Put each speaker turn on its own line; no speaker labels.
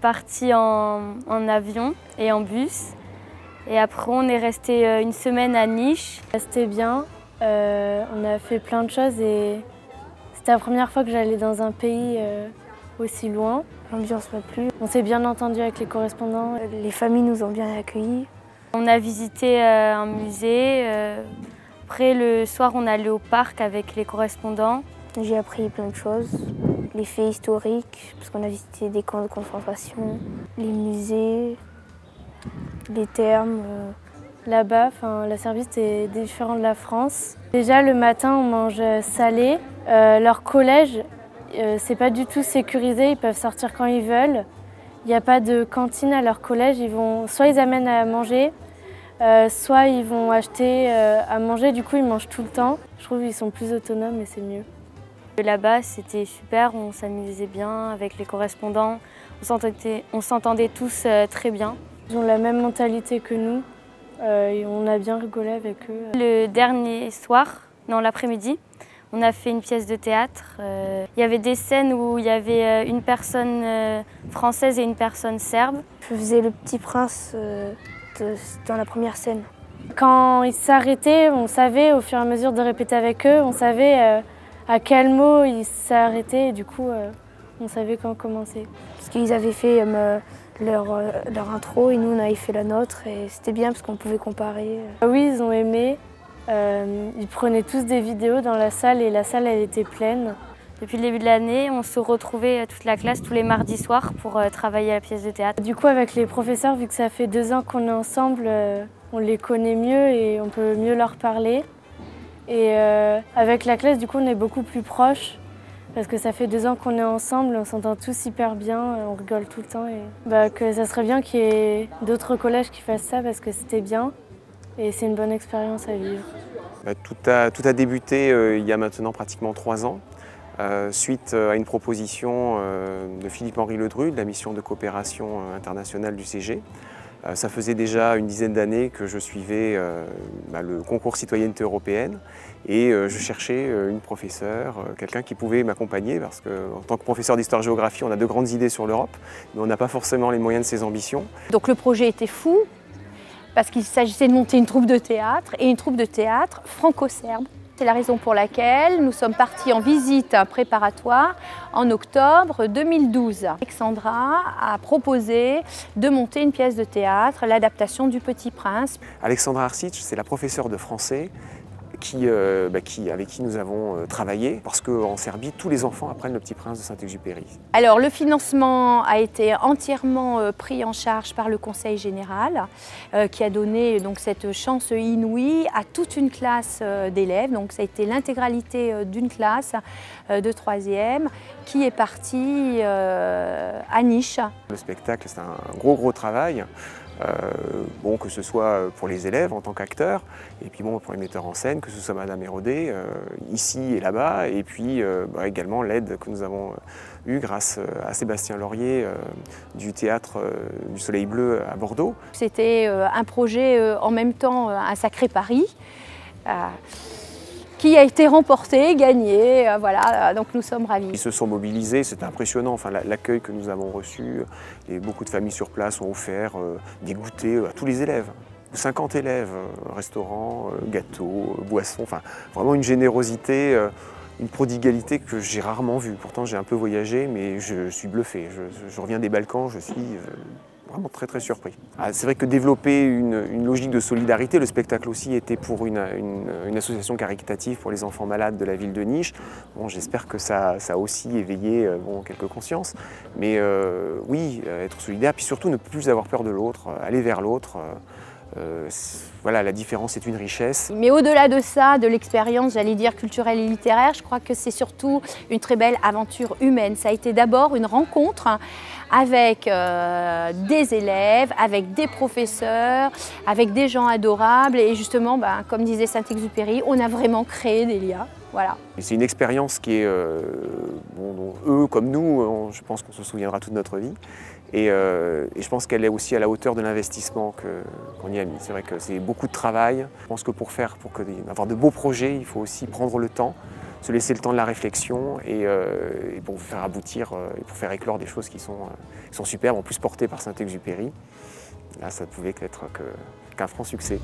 parti en avion et en bus. Et après, on est resté une semaine à Niš. C'était bien. On a fait plein de choses et c'était la première fois que j'allais dans un pays aussi loin.
L'ambiance m'a plu.
On s'est bien entendu avec les correspondants.
Les familles nous ont bien accueillis.
On a visité un musée. Après, le soir, on est allé au parc avec les correspondants.
J'ai appris plein de choses. Les faits historiques, parce qu'on a visité des camps de concentration, les musées, les thermes.
Là-bas, la service est différent de la France. Déjà, le matin, on mange salé. Leur collège, c'est pas du tout sécurisé, ils peuvent sortir quand ils veulent. Il n'y a pas de cantine à leur collège, soit ils amènent à manger, soit ils vont acheter à manger, du coup ils mangent tout le temps. Je trouve qu'ils sont plus autonomes et c'est mieux. Là-bas, c'était super, on s'amusait bien avec les correspondants, on s'entendait tous très bien. Ils ont la même mentalité que nous et on a bien rigolé avec eux. Le dernier soir, l'après-midi, on a fait une pièce de théâtre. Il y avait des scènes où il y avait une personne française et une personne serbe.
Je faisais le petit prince dans la première scène.
Quand ils s'arrêtaient, on savait au fur et à mesure de répéter avec eux, on savait à quel mot ils s'arrêtaient et du coup on savait quand commencer.
Parce qu'ils avaient fait leur intro et nous on avait fait la nôtre et c'était bien parce qu'on pouvait comparer.
Oui, ils ont aimé. Ils prenaient tous des vidéos dans la salle et la salle elle était pleine. Depuis le début de l'année, on se retrouvait toute la classe tous les mardis soirs pour travailler à la pièce de théâtre. Du coup avec les professeurs, vu que ça fait 2 ans qu'on est ensemble, on les connaît mieux et on peut mieux leur parler. Et avec la classe, du coup, on est beaucoup plus proches parce que ça fait 2 ans qu'on est ensemble, on s'entend tous hyper bien, on rigole tout le temps. Et que ça serait bien qu'il y ait d'autres collèges qui fassent ça parce que c'était bien et c'est une bonne expérience à vivre.
Tout a débuté il y a maintenant pratiquement 3 ans, suite à une proposition de Philippe-Henri Ledru, de la mission de coopération internationale du CG. Ça faisait déjà une dizaine d'années que je suivais le concours citoyenneté européenne et je cherchais une professeure, quelqu'un qui pouvait m'accompagner parce qu'en tant que professeur d'histoire-géographie, on a de grandes idées sur l'Europe, mais on n'a pas forcément les moyens de ses ambitions.
Donc le projet était fou parce qu'il s'agissait de monter une troupe de théâtre et une troupe de théâtre franco-serbe. C'est la raison pour laquelle nous sommes partis en visite préparatoire en octobre 2012. Alexandra a proposé de monter une pièce de théâtre, l'adaptation du Petit Prince.
Alexandra Arsic, c'est la professeure de français avec qui nous avons travaillé, parce qu'en Serbie, tous les enfants apprennent le Petit Prince de Saint-Exupéry.
Alors le financement a été entièrement pris en charge par le Conseil général, qui a donné donc cette chance inouïe à toute une classe d'élèves. Donc ça a été l'intégralité d'une classe de 3e qui est partie à Niš.
Le spectacle, c'est un gros travail. Que ce soit pour les élèves en tant qu'acteurs, et puis pour les metteurs en scène, que ce soit Madame Hérodé, ici et là-bas, et puis également l'aide que nous avons eue grâce à Sébastien Laurier du théâtre du Soleil Bleu à Bordeaux.
C'était un projet en même temps un sacré pari, qui a été remporté, gagné, voilà, donc nous sommes ravis.
Ils se sont mobilisés, c'était impressionnant, l'accueil que nous avons reçu, et beaucoup de familles sur place ont offert des goûters à tous les élèves. 50 élèves, restaurants, gâteaux, boissons, vraiment une générosité, une prodigalité que j'ai rarement vue. Pourtant j'ai un peu voyagé, mais je suis bluffé. Je reviens des Balkans, je suis vraiment très surpris. C'est vrai que développer une logique de solidarité, le spectacle aussi était pour une association caritative pour les enfants malades de la ville de Niš. J'espère que ça a aussi éveillé quelques consciences. Mais oui, être solidaire, puis surtout ne plus avoir peur de l'autre, aller vers l'autre. Voilà, la différence est une richesse.
Mais au-delà de ça, de l'expérience, j'allais dire culturelle et littéraire, je crois que c'est surtout une très belle aventure humaine. Ça a été d'abord une rencontre avec des élèves, avec des professeurs, avec des gens adorables et justement, comme disait Saint-Exupéry, on a vraiment créé des liens. Voilà.
C'est une expérience qui est, dont eux comme nous, je pense qu'on se souviendra toute notre vie. Et je pense qu'elle est aussi à la hauteur de l'investissement qu'on y a mis. C'est vrai que c'est beaucoup de travail. Je pense que pour avoir de beaux projets, il faut aussi prendre le temps se laisser le temps de la réflexion et pour faire aboutir et pour faire éclore des choses qui sont superbes, en plus portées par Saint-Exupéry. Là, ça ne pouvait être qu'un franc succès.